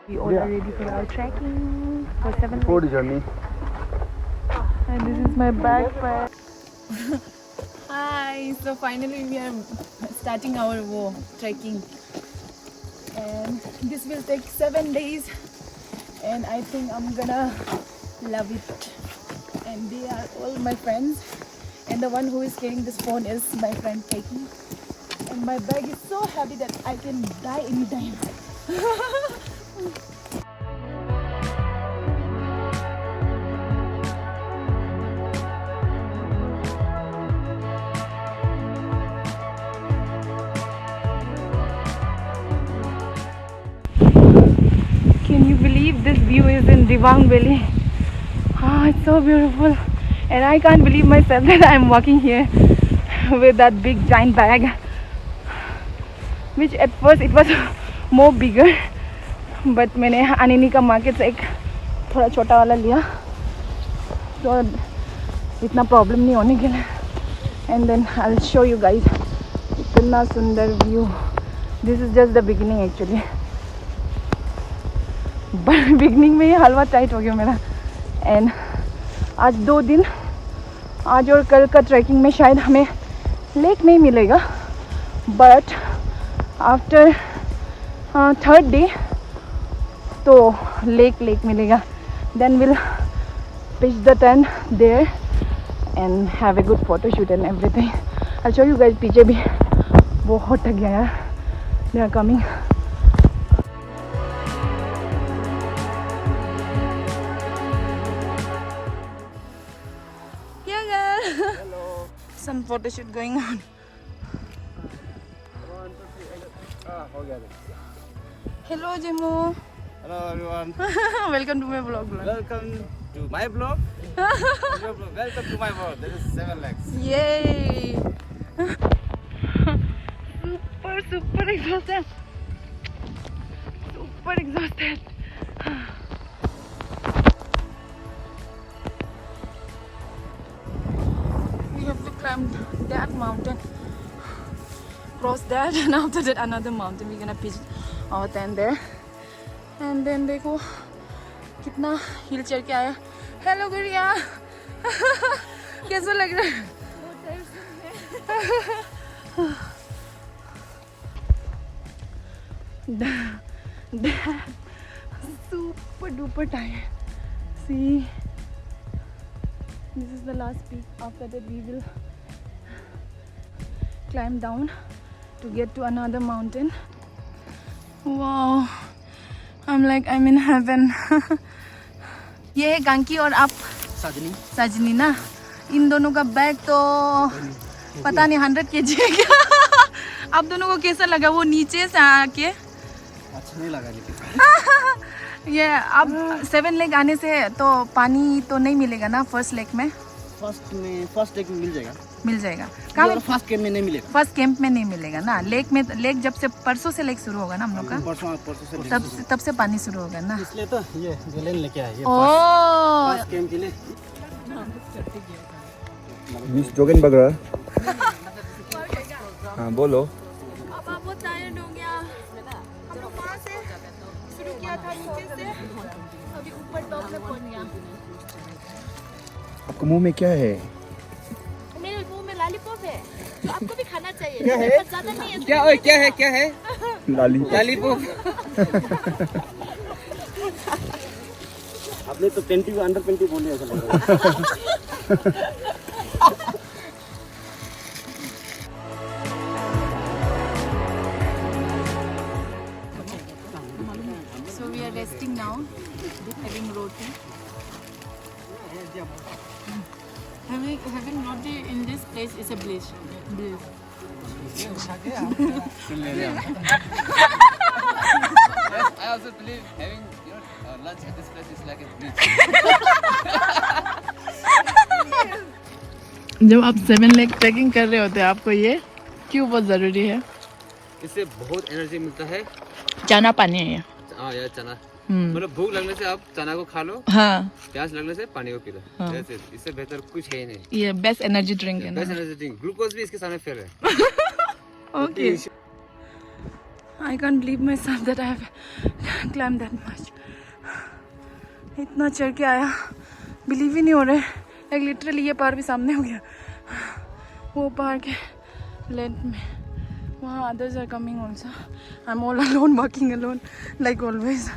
We all are ready for our trekking for 7 days. Food journey. And this is my backpack. Hi, so finally we are starting our trekking. And this will take 7 days. And I think I'm gonna love it. And they are all my friends. And the one who is carrying this phone is my friend Katie. And my bag is so heavy that I can die anytime. Can you believe this view is in Dibang Valley? Ah, it's so beautiful. And I can't believe myself that I'm walking here with that big giant bag. Which at first it was more bigger. But मैंने अनिनी का market से एक थोड़ा छोटा वाला लिया. So इतना problem नहीं होने के लिए. And then I'll show you guys. इतना सुंदर view. This is just the beginning actually. But beginning में ही हलवा टाइट हो गया मेरा. And आज 2 दिन, आज और कल का ट्रैकिंग में शायद हमें लेक नहीं मिलेगा. But after third day तो लेक मिलेगा. Then we'll pitch the tent there and have a good photo shoot and everything. I'll show you guys. पीछे भी बहुत थक गया यार. They are coming. Yeah, girl. Hello. Some photo shoot going on. 1, 2, 3. हो गया. Hello, Jemu. Hello everyone. Welcome to my vlog. Welcome to my vlog. Welcome to my vlog. This is 7 lakhs. Yay! Super exhausted. Super exhausted. We have to climb that mountain. Cross that, and after that another mountain. We're gonna pitch our tent there. And then देखो कितना हिल चढ़ के आया. Hello गुड़िया. कैसा लग रहा है? Super duper tired. See, this is the last peak. After that we will climb down to get to another mountain. Wow, I'm in heaven. ये है कांकी और आप सजनी ना. इन दोनों का बैग तो पता नहीं 100 kg है क्या. आप दोनों को कैसा लगा वो नीचे से आके? अच्छा नहीं लगा लेकिन. ये अब 7 लेक आने से तो पानी तो नहीं मिलेगा ना फर्स्ट लेक में? फर्स्ट लेक में मिल जाएगा. कहाँ में? फर्स्ट कैंप में नहीं मिलेगा. फर्स्ट कैंप में नहीं मिलेगा ना. लेक जब से परसों से लेक शुरू होगा ना हम लोग का. परसों से तब से पानी शुरू होगा ना. इसलिए तो ये गैलन लेके आए. ये ओह, फर्स्ट कैंप के लिए. मिस जोगिन बगरा. हाँ बोलो. अब आप बहुत टायर्ड हो गया. हम लोग वहाँ से शुरू किया था नीचे से, अभी ऊपर टॉप में पहुँच गया. आपके मुंह में क्या है? मेरे मुंह में लॉलीपॉप है तो आपको भी खाना चाहिए. क्या है? पर ज़्यादा नहीं है. क्या है लॉलीपॉप. आपने तो 20 अंडर 20 बोले ऐसा लग रहा है. So we are resting now, having roti. Having roti in this place is a bliss. I also believe having lunch at this place is like a bridge. जब आप 7 लेक ट्रैकिंग कर रहे होते हैं आपको ये क्यों बहुत ज़रूरी है? इससे बहुत एनर्जी मिलता है. चना पानी है ये. हाँ यार चना. मतलब भूख लगने से आप चना को खा लो. हाँ, प्यास लगने से पानी को पी लो. हाँ. जैसे इससे बेहतर कुछ है ही नहीं. ये बेस्ट एनर्जी ड्रिंक है ना. Best energy drink. ग्लूकोज भी इसके सामने फेल है. Okay. I can't believe myself that I have climbed that much. इतना चढ़ के आया, बिलीव ही नहीं हो रहा है. लाइक लिटरली ये पहाड़ भी सामने हो गया. वो पहाड़ के लेंथ में वहाँ others are coming also. I'm all alone, walking alone like always.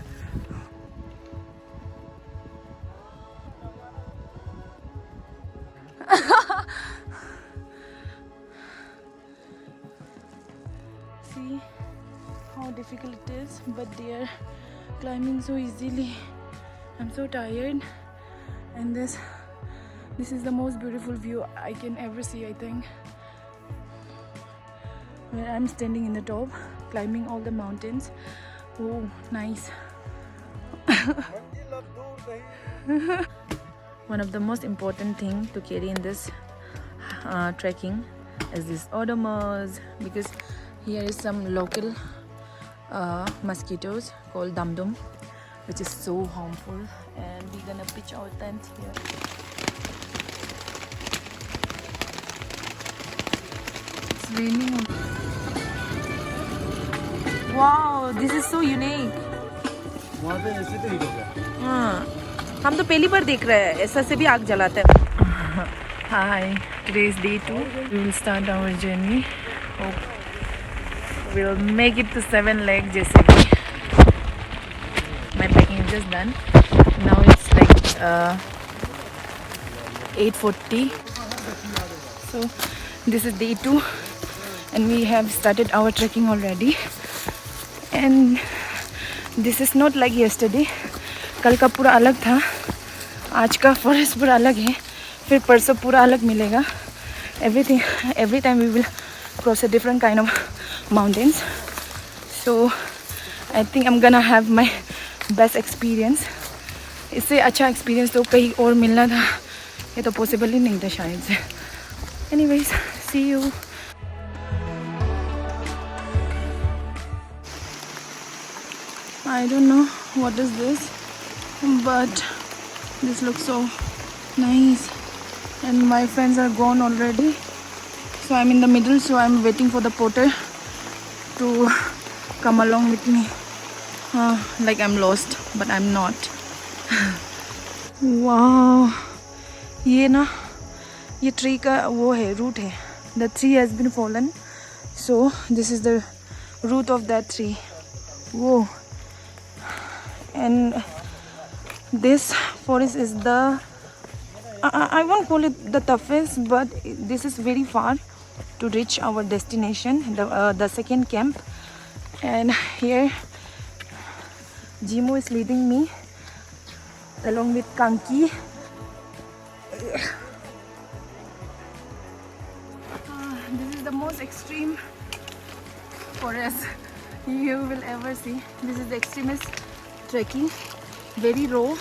See how difficult it is, but they are climbing so easily. I'm so tired, and this is the most beautiful view I can ever see, I think. Where I'm standing in the top, climbing all the mountains. Oh, nice. One of the most important thing to carry in this trekking is this Odomos, because here is some local mosquitoes called Damdum, which is so harmful, and we're gonna pitch our tent here. It's raining. Wow, this is so unique. वहाँ पे ऐसे तो heat हो गया. हाँ, हम तो पहली बार देख रहे हैं ऐसा से भी आग जलाते हैं. Hi, today is day 2. We will start our journey. Hope we'll make it to 7 legs. जैसे कि my packing is just done. Now it's like 8:40. So this is day 2, and we have started our trekking already. And this is not like yesterday. कल का पूरा अलग था, आज का forest पूरा अलग है, फिर परसों पूरा अलग मिलेगा. Everything, every time we will cross a different kind of mountains. So I think I'm gonna have my best experience. इससे अच्छा experience तो कहीं और मिलना था, ये तो possible ही नहीं था शायद से. Anyways, see you. I don't know what is this, but this looks so nice, and my friends are gone already, so I'm in the middle, so I'm waiting for the porter to come along with me. Like I'm lost, but I'm not. Wow, ये ना, ये tree का वो है, root है. The tree has been fallen, so this is the root of that tree. Whoa. And this forest is the I won't call it the toughest, but this is very far to reach our destination, the second camp. And here Jimu is leading me along with Kanki. This is the most extreme forest you will ever see. This is the extremist trekking, very raw.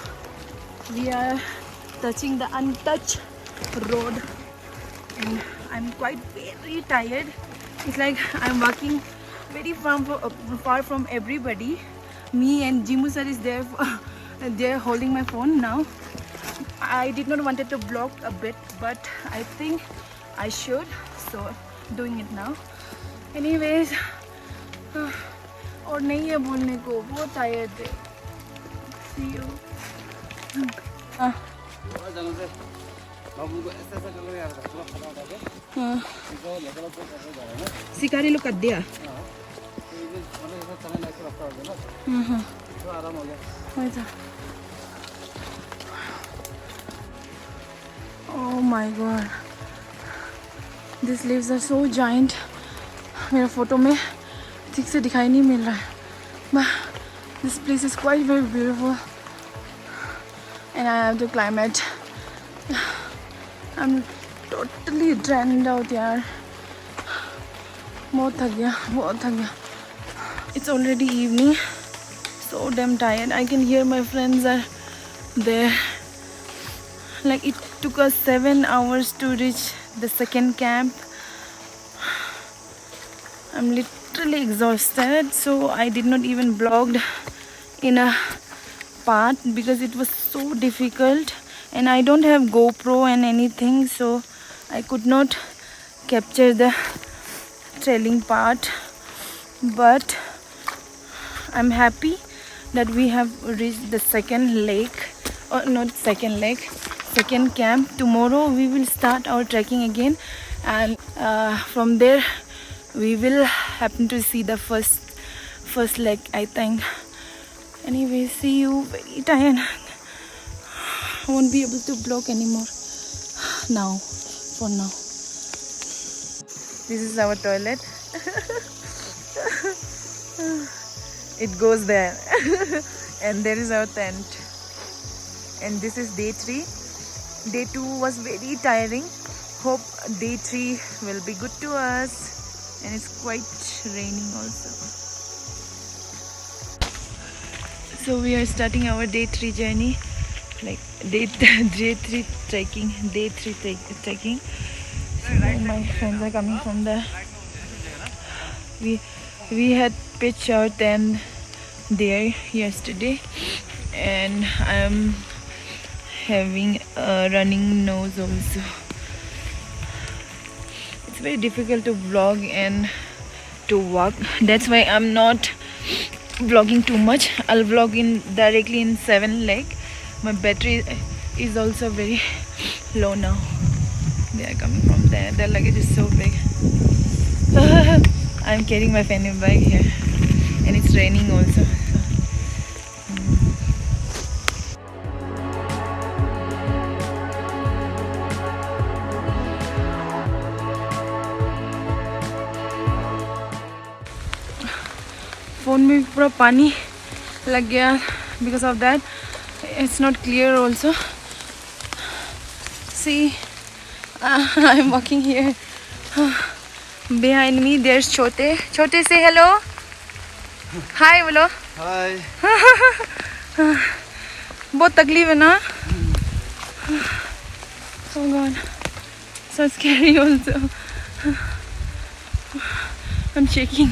We are touching the untouched road, and I'm quite very tired. It's like I'm walking very far from everybody. Me and Jimu sir is there. They're holding my phone now. I did not wanted to vlog a bit, but I think I should, so doing it now. Anyways, और नहीं है बोलने को, बहुत tired है. See you. और जाने से बाबू को ऐसा ऐसा करके यार थोड़ा खाना उठा के. हाँ. इनको लेकर तो करके जा रहे हैं ना. शिकारी लोग कर दिया. हाँ. तो ये मतलब ऐसा चलने लायक रास्ता हो गया ना. हाँ. तो आराम हो गया. वैसा. Oh my God. These leaves are so giant. मेरा फोटो में ठीक से दिखाई नहीं मिल रहा है. But this place is quite very beautiful, and I have to climb it. I'm totally drained out यार. बहुत थक गया, बहुत थक गया. It's already evening. So damn tired. I can hear my friends are there. Like it took us 7 hours to reach the second camp. I'm literally exhausted, so I did not even vlog in a part because it was so difficult, and I don't have GoPro and anything, so I could not capture the trailing part. But I'm happy that we have reached the second lake, or not second lake, second camp. Tomorrow we will start our trekking again, and from there we will happen to see the first lake, I think. Anyway, see you. Very tired. I won't be able to vlog anymore now. For now, this is our toilet. It goes there. And there is our tent. And this is day 3. Day 2 was very tiring. Hope day 3 will be good to us. And it's quite raining also. So we are starting our day 3 journey. Like day 3 trekking. Day 3 trekking. So my friends are coming from there. We had pitched our tent there yesterday, and I'm having a running nose also. It's very difficult to vlog and to walk. That's why I'm not vlogging too much. I'll vlog directly in 7 Lake. My battery is also very low now. They are coming from there. Their luggage is so big. I'm carrying my fanny bag here, and it's raining also. Phone में पूरा पानी लग गया. Because of that, it's not clear also. See, I'm walking here. Behind me there's Chote. Chote, say hello. Hi बोलो. Hi. बहुत तकलीफ है ना? Oh God, so scary also. I'm shaking.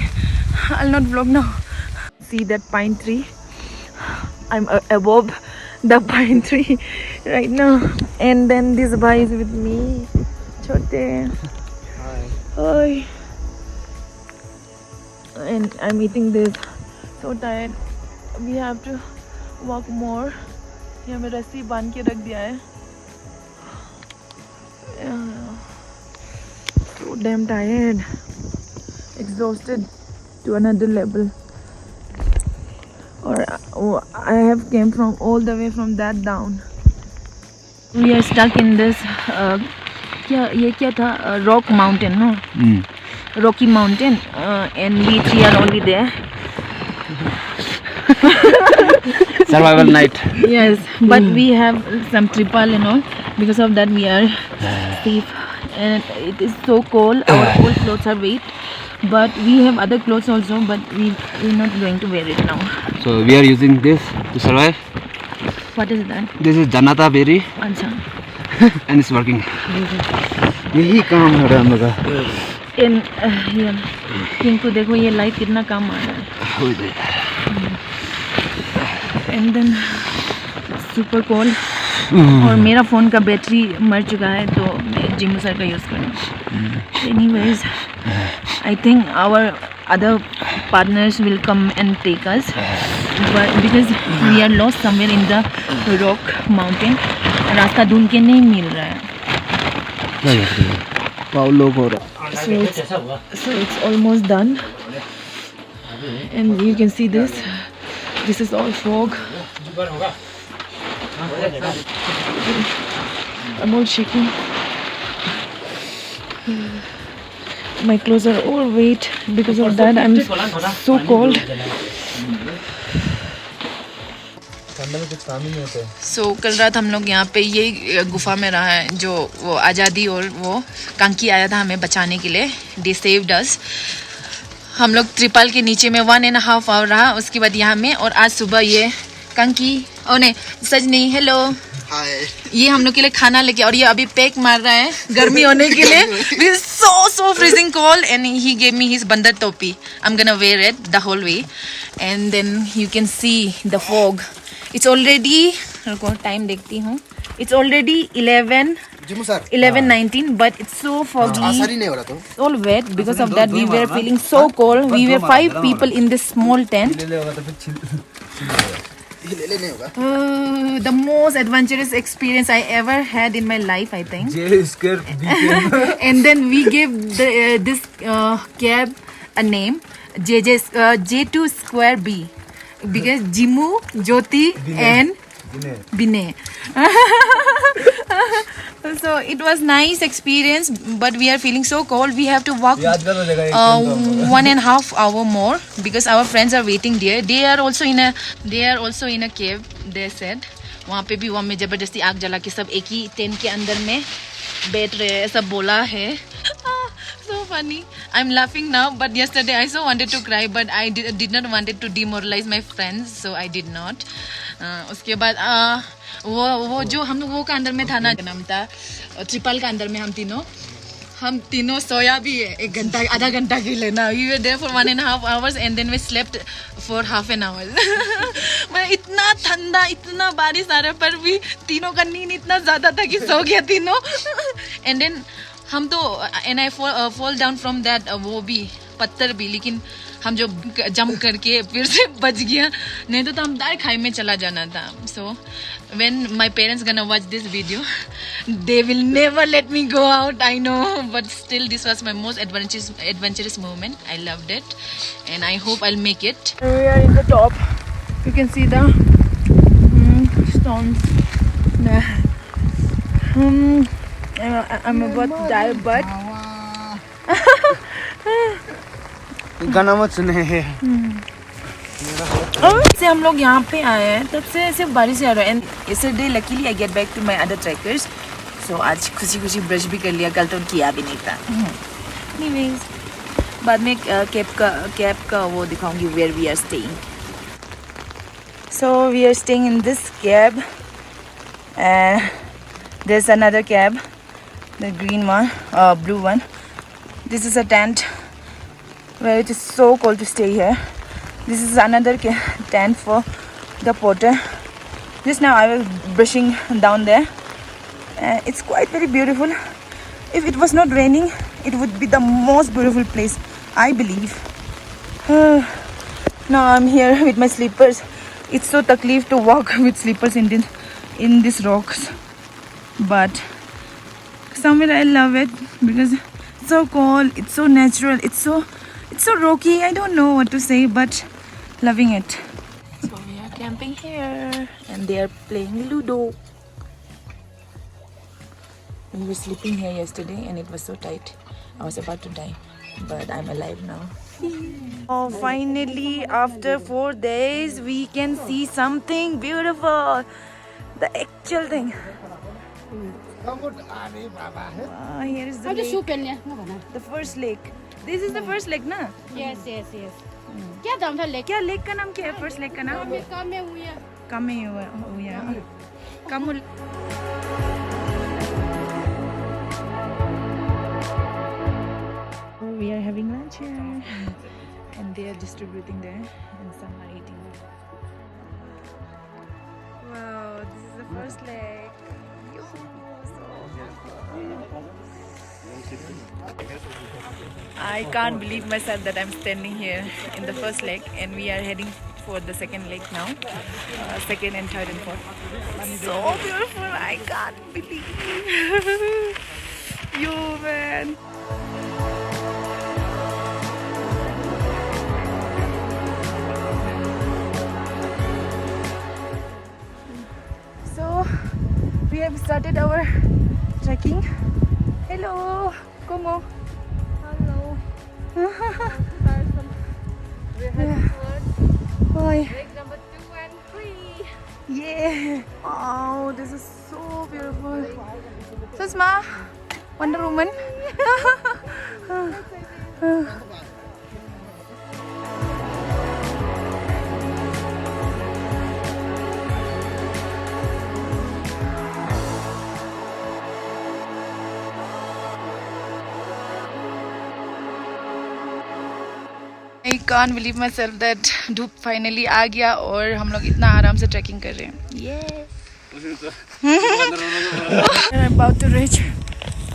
I'll not vlog now. See that pine tree? I'm above the pine tree right now, and then this boy is with me. Chote. Hi. And I'm eating this. So tired. We have to walk more. यहाँ में रस्सी बांध के रख दिया है. So damn tired. Exhausted to another level. Or I have came from all the way from that down. We are stuck in this. क्या था? Rock mountain, no? Rocky mountain, and we 3 are only there. Survival night. Yes, but we have some tripal and all. Because of that, we are safe. And it is so cold. Our whole clothes are wet. But we have other clothes also. But we're not going to wear it now. So we are using this to survive. What is that? This is Janata berry, अच्छा. and it's working. यही काम हो रहा है मेरा. इन किंकू देखो ये light कितना काम आ रहा है. And then super cold. और मेरा फ़ोन का बैटरी मर चुका है, तो मैं जिम्मू सर का यूज़ करूँगा. Anyways, I think our other partners will come and take us, but because we are lost somewhere in the rock mountain, रास्ता ढूंढ के नहीं मिल रहा है. So it's almost done, and you can see this. This is all fog. I'm all shaking. My clothes are all wet. Because of that, I'm so cold. So कल रात हम लोग यहाँ पे ये गुफा में रहा है, जो वो आज़ादी और वो कांकी आया था हमें बचाने के लिए. They saved us. हम लोग त्रिपाल के नीचे में 1.5 आवर रहा. उसके बाद यहाँ में, और आज सुबह ये कांकी, ओ नहीं सजनी, हेलो, ये हम लोग के लिए खाना लेके, और ये अभी पैक मार रहा है गर्मी होने के लिए. so freezing cold, and he gave me his bandar topi. I'm gonna wear it the whole way. And then you can see the fog. It's already, रुको टाइम देखती हूँ. It's already 11 जिमू sir 11:19, but it's so foggy, आसानी नहीं हो रहा तो all wet. Because of that, we were feeling so cold. We were 5 people in this small tent. ले नहीं होगा The most adventurous experience I ever had in my life, I think. And then we gave this cab a name, J2 Square B, because Jimu, Jyoti, and Binay. So it was nice experience, but we are feeling so cold. We have to walk 1.5 hour more because our friends are waiting there. They are also in a cave. They said वहाँ पे भी वहाँ में जबरदस्ती आग जला के सब एक ही टेंट के अंदर में बैठ रहे हैं, सब बोला है. So funny. I'm laughing now, but yesterday I so wanted to cry, but I did not wanted to demoralize my friends, so I did not. उसके बाद वो जो हम वो का अंदर में था ना, नाम था ट्रिपल का अंदर में हम तीनों सोया भी है 1 घंटा आधा घंटा के लिए ना. We were there for 1.5 hours and then we slept for half an hour. मैं इतना ठंडा इतना बारिश आ रहा पर भी तीनों का नींद इतना ज्यादा था कि सो गया तीनों. And then हम तो and I fall down from that वो भी पत्थर भी, लेकिन हम जो जंप करके फिर से बच गया, नहीं तो हम डायरेक्ट खाई में चला जाना था. So when my parents gonna watch this video, they will never let me go out, I know, but still this was my most adventurous moment. I loved it and I hope I'll make it. We are in the top. You can see the stones. I'm about to die, but गाना मत सुने हैं से हम लोग यहाँ पे आए हैं तब से सिर्फ बारिश आ रहा है. And yesterday luckily I get back to my other trackers, so आज खुशी ब्रश भी कर लिया, कल तो किया भी नहीं था. Anyways, बाद में कैब का वो दिखाऊंगी where we are staying. So we are staying in this cab and there's another cab, the green one, blue one. This is a tent where it is so cold to stay here. This is another tent for the porter. Just now I was brushing down there. It's quite very beautiful. If it was not raining, it would be the most beautiful place, I believe. Now I'm here with my slippers. It's so takleef to walk with slippers in these rocks. But somewhere I love it because it's so cold, it's so natural, it's so rocky. I don't know what to say, but loving it. So we are camping here and they are playing Ludo. We were sleeping here yesterday and it was so tight. I was about to die, but I'm alive now. Oh, finally, after 4 days, we can see something beautiful. The actual thing. Here is the lake. The first lake. This is the first lake, na? Yes. क्या नाम था lake? क्या lake का नाम क्या है? First lake का नाम? Kamul. We are having lunch here, and they are distributing there, and some are eating. Wow, this is the first lake. I can't believe myself that I'm standing here in the first lake and we are heading for the second lake now. Second and third and fourth. So beautiful, I can't believe. You, man. So we have started our trekking. Hello, Kongo. Hello. Hi. Lake number 2 and 3. Yeah. Oh, this is so beautiful. Susma, Wonder Woman. I can't believe myself that धूप finally आ गया और हम लोग इतना आराम से trekking कर रहे हैं. Yeah. We're about to reach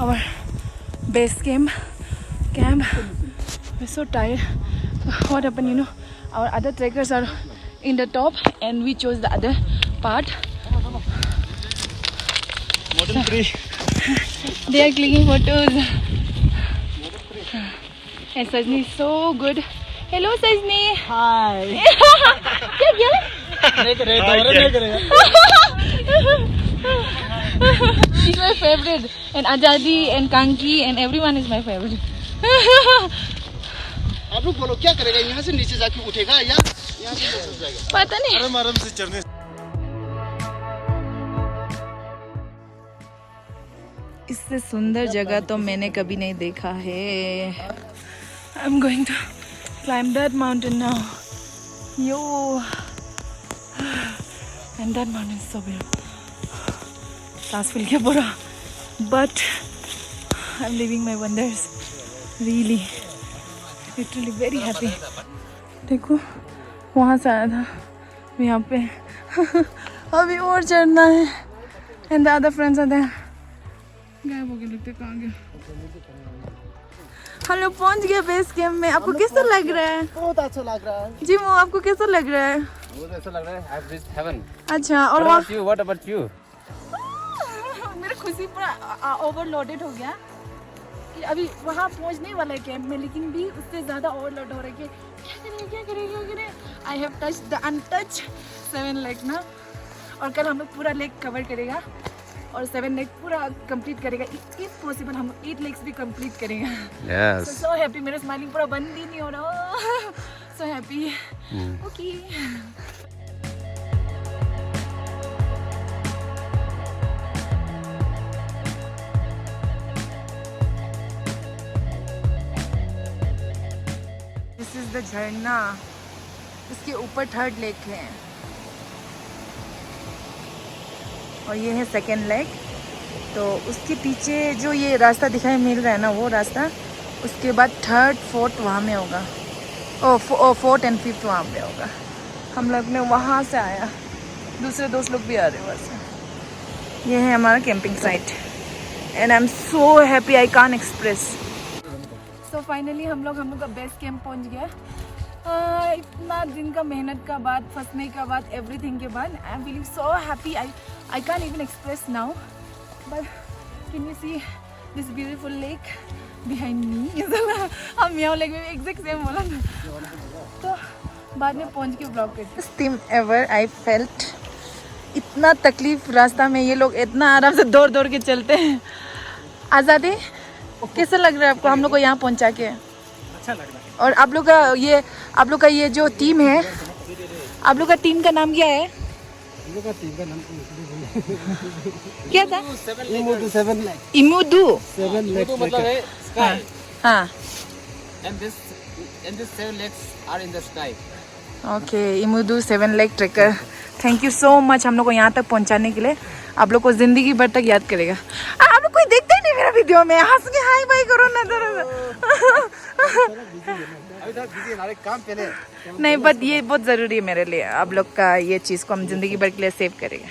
our base camp. We're so tired. What happened, you know, our other trekkers are in the top and we chose the other part. Model 3. They are clicking photos. And Sajni is so good. Hello Sajni. Hi. क्या किया? नहीं करेगा. She's my favorite. And Ajadi and Kanki and everyone is my favorite. आप लोग बोलो क्या करेगा, यहाँ से नीचे जाके उठेगा या यहाँ से नीचे जाएगा? पता नहीं. आराम से चढ़ने. इससे सुंदर जगह तो मैंने कभी नहीं देखा है. I'm going to climb that mountain now. Yo. And that mountain is so beautiful. सांस फूल गया पूरा. But I'm living my wonders. Really. Literally very happy. देखो वहाँ से आया था यहाँ पे. अभी और चढ़ना है. And the other friends are there. गायब हो गए लगते. कहाँ गए? हम लोग पहुँच गए बेस कैंप में. आपको कैसा लग रहा है? बहुत अच्छा लग रहा है. जी वो आपको कैसा लग रहा है? बहुत ऐसा लग रहा है I've reached heaven. अच्छा और वहाँ What about you? मेरा खुशी पूरा ओवरलोडेड हो गया कि अभी वहाँ पहुँचने वाला है कैंप में, लेकिन भी उससे ज़्यादा ओवरलोड हो रहा है कि क्या करें. I have touch the untouch 7 lake ना. और कल हम लोग पूरा लेक कवर करेगा और 7 लेक पूरा कंप्लीट करेगा. इफ पॉसिबल हम 8 लेक्स भी कंप्लीट करेंगे. Yes. So happy. मेरा स्माइलिंग पूरा बंद ही नहीं हो रहा. So happy. Okay. This is the झरना. इसके ऊपर 3rd लेक है और ये है 2nd लेक. तो उसके पीछे जो ये रास्ता दिखाई मिल रहा है ना, वो रास्ता उसके बाद 3rd 4th वहाँ में होगा. 4th and 5th वहाँ पे होगा. हम लोग ने वहाँ से आया. दूसरे दोस्त लोग भी आ रहे हैं वहाँ से. ये है हमारा camping site and I am so happy. I can't express. So finally हम लोग का बेस कैंप पहुँच गया. इतना दिन का मेहनत का बाद, फंसने का बाद, एवरीथिंग के बाद I am feeling so happy. I can't even express now. But can you see this beautiful lake behind me? हम मियाओ लेक में एग्जैक्ट सेम बोला था. तो बाद में पहुंच के ब्लॉग करते. Thing ever I felt. इतना तकलीफ रास्ता में. ये लोग इतना आराम से दौड़ के चलते हैं. आज़ादी कैसा लग रहा है आपको हम लोग को यहाँ पहुँचा के? अच्छा लग रहा है. और आप लोग का ये जो टीम है, आप लोग का टीम का नाम क्या है? हम लोग का टीम का नाम क्या था? इमुदू 7 लेक. इमुदू 7 लेक मतलब है sky. हाँ. And this 7 lakes are in the sky. Okay. इमुदू 7 lake trekker. Thank you so much हम लोग को यहाँ तक पहुँचाने के लिए. आप लोग को जिंदगी भर तक याद करेगा. आप लोग कोई देखता ही नहीं मेरा वीडियो में. हंस के हाई बाई करो ना अभी तक बिजी हमारे काम पे ले. नहीं बट ये बहुत ज़रूरी है मेरे लिए. आप लोग का ये चीज़ को हम जिंदगी भर के लिए सेव करेंगे.